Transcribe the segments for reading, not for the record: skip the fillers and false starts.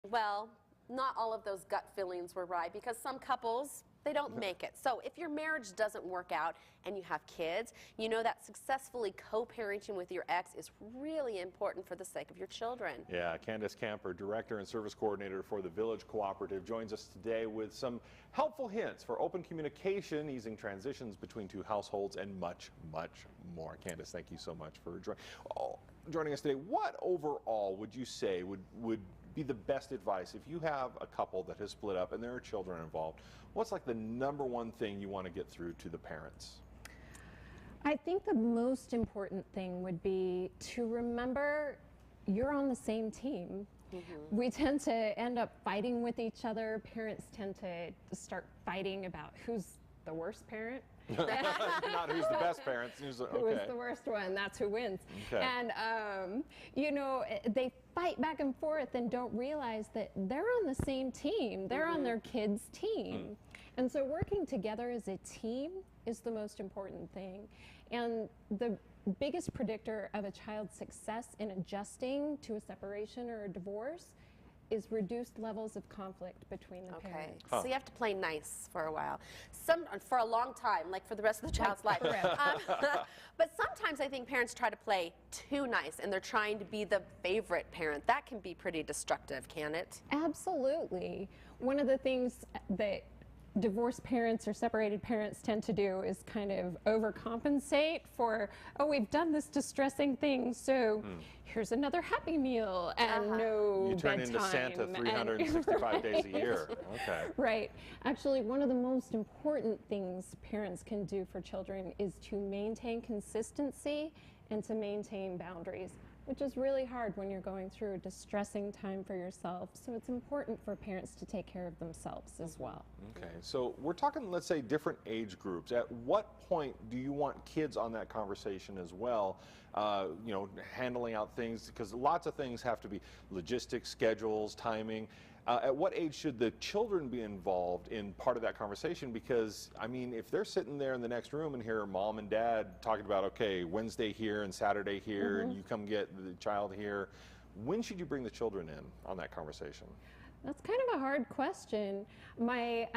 Well, not all of those gut feelings were right because some couples, they don't make it. So if your marriage doesn't work out and you have kids, you know that successfully co-parenting with your ex is really important for the sake of your children. Yeah, Candice Camper, Director and Service Coordinator for the Village Cooperative, joins us today with some helpful hints for open communication, easing transitions between two households, and much, much more. Candice, thank you so much for joining us today. What overall would you say would be the best advice if you have a couple that has split up and there are children involved? What's like the #1 thing you want to get through to the parents? I think the most important thing would be to remember you're on the same team. We tend to end up fighting with each other. Parents tend to start fighting about who's the worst parent. Not who's the best parent. Who is the worst one? That's who wins. Okay. And you know, they fight back and forth and don't realize that they're on the same team. They're on their kids' team. And so working together as a team is the most important thing. And the biggest predictor of a child's success in adjusting to a separation or a divorce is reduced levels of conflict between the parents. So you have to play nice for a while. For a long time, like for the rest of the child's life. But sometimes I think parents try to play too nice and they're trying to be the favorite parent. That can be pretty destructive, can it? Absolutely. One of the things that divorced parents or separated parents tend to do is kind of overcompensate for, oh, we've done this distressing thing, so here's another Happy Meal and no You turn bedtime. Into Santa 365 days a year. Okay. Right. Actually, one of the most important things parents can do for children is to maintain consistency and to maintain boundaries, which is really hard when you're going through a distressing time for yourself. So it's important for parents to take care of themselves as well. Okay, so we're talking, let's say, different age groups. At what point do you want kids on that conversation as well? You know, handling out things, because lots of things have to be logistics, schedules, timing. At what age should the children be involved in part of that conversation? Because, I mean, if they're sitting there in the next room and hear mom and dad talking about, okay, Wednesday here and Saturday here, and you come get the child here, when should you bring the children in on that conversation? That's kind of a hard question. My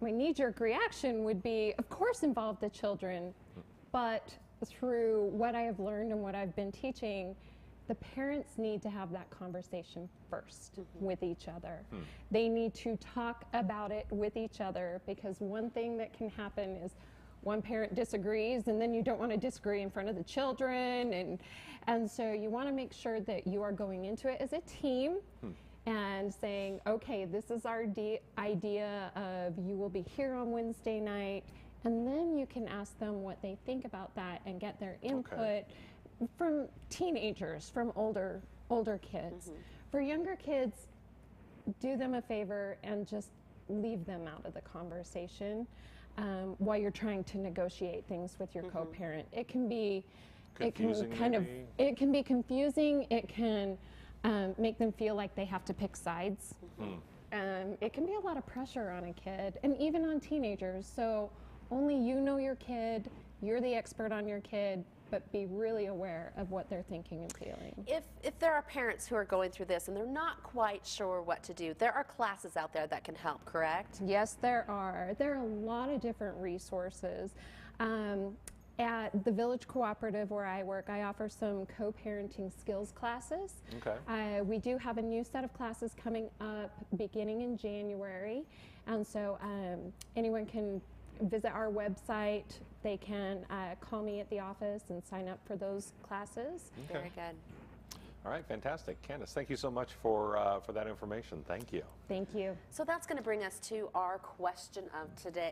knee-jerk reaction would be, of course, involve the children, but through what I have learned and what I've been teaching, the parents need to have that conversation first with each other. They need to talk about it with each other, because one thing that can happen is one parent disagrees and then you don't want to disagree in front of the children, and so you want to make sure that you are going into it as a team and saying, okay, this is our idea of you will be here on Wednesday night, and then you can ask them what they think about that and get their input from teenagers, from older kids. For younger kids, do them a favor and just leave them out of the conversation while you're trying to negotiate things with your co-parent. It can be confusing. It can be confusing. It can make them feel like they have to pick sides. It can be a lot of pressure on a kid and even on teenagers. So only you know your kid. You're the expert on your kid, but be really aware of what they're thinking and feeling. If there are parents who are going through this and they're not quite sure what to do, there are classes out there that can help, correct? Yes, there are. There are a lot of different resources. At the Village Cooperative where I work, I offer some co-parenting skills classes. Okay. We do have a new set of classes coming up beginning in January, and so anyone can visit our website. They can call me at the office and sign up for those classes. Very good. All right, fantastic. Candice, thank you so much for that information. Thank you. Thank you. So that's going to bring us to our question of today.